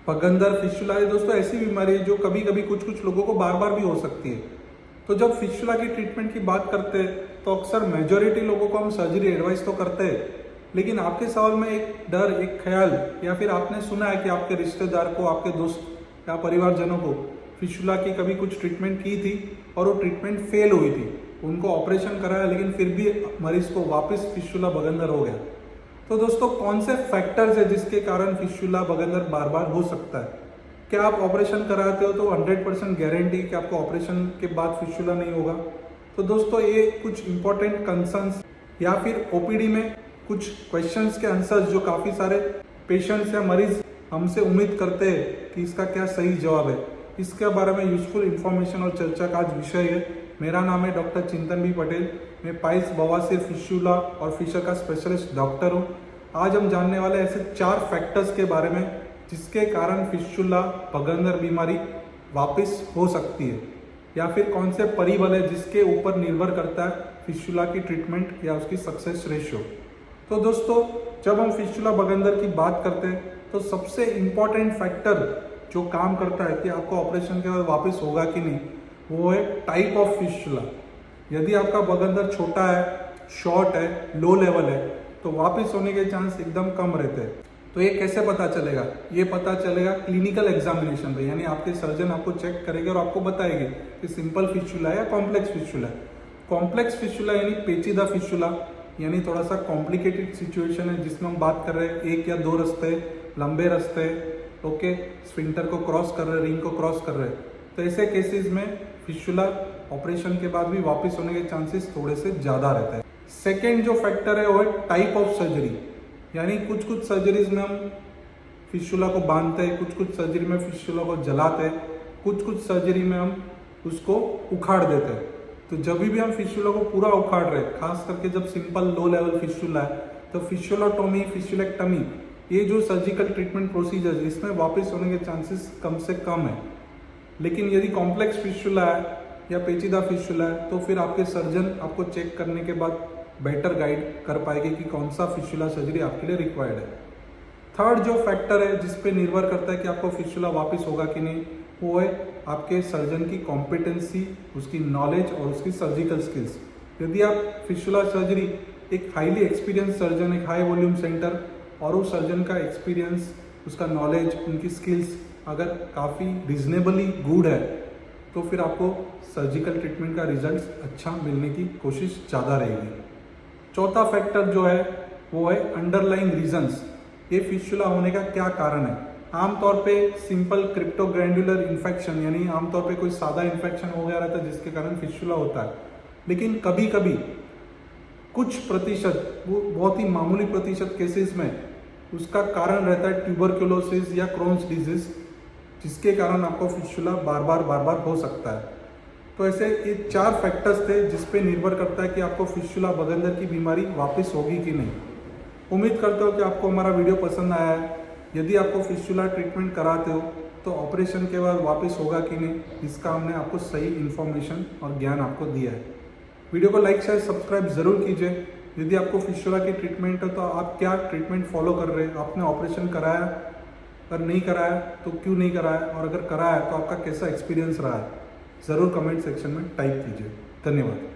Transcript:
बगंदर fistula है दोस्तों ऐसी बीमारी है जो कभी कभी कुछ कुछ लोगों को बार बार भी हो सकती है। तो जब फिस्टुला की ट्रीटमेंट की बात करते हैं तो अक्सर मेजोरिटी लोगों को हम सर्जरी एडवाइस तो करते हैं, लेकिन आपके सवाल में एक डर, एक ख्याल या फिर आपने सुना है कि आपके रिश्तेदार को, आपके दोस्त या परिवारजनों को फिस्टुला की कभी कुछ ट्रीटमेंट की थी और वो ट्रीटमेंट फेल हुई थी, उनको ऑपरेशन कराया लेकिन फिर भी मरीज को वापस फिस्टुला बगंदर हो गया। तो दोस्तों कौन से फैक्टर्स है जिसके कारण फिस्टुला बगंदर बार बार हो सकता है? क्या आप ऑपरेशन कराते हो तो 100% गारंटी कि आपको ऑपरेशन के बाद फिस्टुला नहीं होगा? तो दोस्तों ये कुछ इंपॉर्टेंट कंसर्न्स या फिर ओपीडी में कुछ क्वेश्चंस के आंसर्स जो काफ़ी सारे पेशेंट्स या मरीज हमसे उम्मीद करते हैं कि इसका क्या सही जवाब है, इसके बारे में यूजफुल इन्फॉर्मेशन और चर्चा का आज विषय है। मेरा नाम है डॉक्टर चिंतन बी पटेल। मैं पाइल्स, बवासीर, फिस्टुला और फिशर का स्पेशलिस्ट डॉक्टर हूँ। आज हम जानने वाले ऐसे 4 फैक्टर्स के बारे में जिसके कारण फिस्टुला बगंदर बीमारी वापस हो सकती है, या फिर कौन से परिबल है जिसके ऊपर निर्भर करता है फिस्टुला की ट्रीटमेंट या उसकी सक्सेस रेशियो। तो दोस्तों जब हम फिस्टुला बगंदर की बात करते हैं तो सबसे इम्पॉर्टेंट फैक्टर जो काम करता है कि आपको ऑपरेशन के बाद वापस होगा कि नहीं, वो है टाइप ऑफ फिस्टुला। यदि आपका बगंदर छोटा है, शॉर्ट है, लो लेवल है तो वापस होने के चांस एकदम कम रहते हैं। तो ये कैसे पता चलेगा? ये पता चलेगा क्लिनिकल एग्जामिनेशन पे, यानी आपके सर्जन आपको चेक करेंगे और आपको बताएंगे कि सिंपल फिस्टुला है या कॉम्प्लेक्स फिस्टुला है। कॉम्प्लेक्स फिस्टुला यानी पेचीदा फिस्टुला, यानी थोड़ा सा कॉम्प्लिकेटेड सिचुएशन है जिसमें हम बात कर रहे हैं 1 या 2 रास्ते, लंबे रास्ते, ओके, स्फिंक्टर को क्रॉस कर रहे हैं, रिंग को क्रॉस कर रहे हैं। तो ऐसे केसेस में फिस्टुला ऑपरेशन के बाद भी वापस होने के चांसेस थोड़े से ज़्यादा रहते हैं। सेकेंड जो फैक्टर है वो है टाइप ऑफ सर्जरी, यानी कुछ कुछ सर्जरीज में हम फिस्टुला को बांधते हैं, कुछ कुछ सर्जरी में फिस्टुला को जलाते हैं, कुछ कुछ सर्जरी में हम उसको उखाड़ देते हैं। तो जब भी हम फिस्टुला को पूरा उखाड़ रहे हैं, खास करके जब सिंपल लो लेवल फिस्टुला है, तो फिस्टुलाटोमी, फिस्टुलेक्टमी, ये जो सर्जिकल ट्रीटमेंट प्रोसीजर इसमें वापस होने के चांसेस कम से कम है। लेकिन यदि कॉम्प्लेक्स फिस्टुला है या पेचीदा फिस्टुला है तो फिर आपके सर्जन आपको चेक करने के बाद बेटर गाइड कर पाएंगे कि कौन सा फिस्टुला सर्जरी आपके लिए रिक्वायर्ड है। थर्ड जो फैक्टर है जिस पे निर्भर करता है कि आपको फिस्टुला वापस होगा कि नहीं, वो है आपके सर्जन की कॉम्पिटेंसी, उसकी नॉलेज और उसकी सर्जिकल स्किल्स। यदि आप फिस्टुला सर्जरी एक हाईली एक्सपीरियंस सर्जन, एक हाई वॉल्यूम सेंटर और उस सर्जन का एक्सपीरियंस, उसका नॉलेज, उनकी स्किल्स अगर काफ़ी रिजनेबली गुड है तो फिर आपको सर्जिकल ट्रीटमेंट का रिजल्ट अच्छा मिलने की कोशिश ज़्यादा रहेगी। चौथा फैक्टर जो है वो है अंडरलाइंग रीजंस। ये फिस्टुला होने का क्या कारण है? आमतौर पे सिंपल क्रिप्टोग्रैंडुलर इन्फेक्शन, यानी आमतौर पे कोई सादा इन्फेक्शन हो गया रहता है जिसके कारण फिस्टुला होता है। लेकिन कभी कभी कुछ प्रतिशत, वो बहुत ही मामूली प्रतिशत केसेस में उसका कारण रहता है ट्यूबरक्लोसिस या क्रोन्स डिजीज, जिसके कारण आपको फिस्टुला बार बार हो सकता है। तो ऐसे ये 4 फैक्टर्स थे जिस पे निर्भर करता है कि आपको फिस्टुला बगंदर की बीमारी वापस होगी कि नहीं। उम्मीद करता हूँ कि आपको हमारा वीडियो पसंद आया है। यदि आपको फिस्टुला ट्रीटमेंट कराते हो तो ऑपरेशन के बाद वापस होगा कि नहीं, इसका हमने आपको सही इन्फॉर्मेशन और ज्ञान आपको दिया है। वीडियो को लाइक, शेयर, सब्सक्राइब जरूर कीजिए। यदि आपको फिस्टुला की ट्रीटमेंट है तो आप क्या ट्रीटमेंट फॉलो कर रहे हैं? आपने ऑपरेशन कराया? अगर नहीं कराया तो क्यों नहीं कराया, और अगर कराया तो आपका कैसा एक्सपीरियंस रहा है? ज़रूर कमेंट सेक्शन में टाइप कीजिए। धन्यवाद।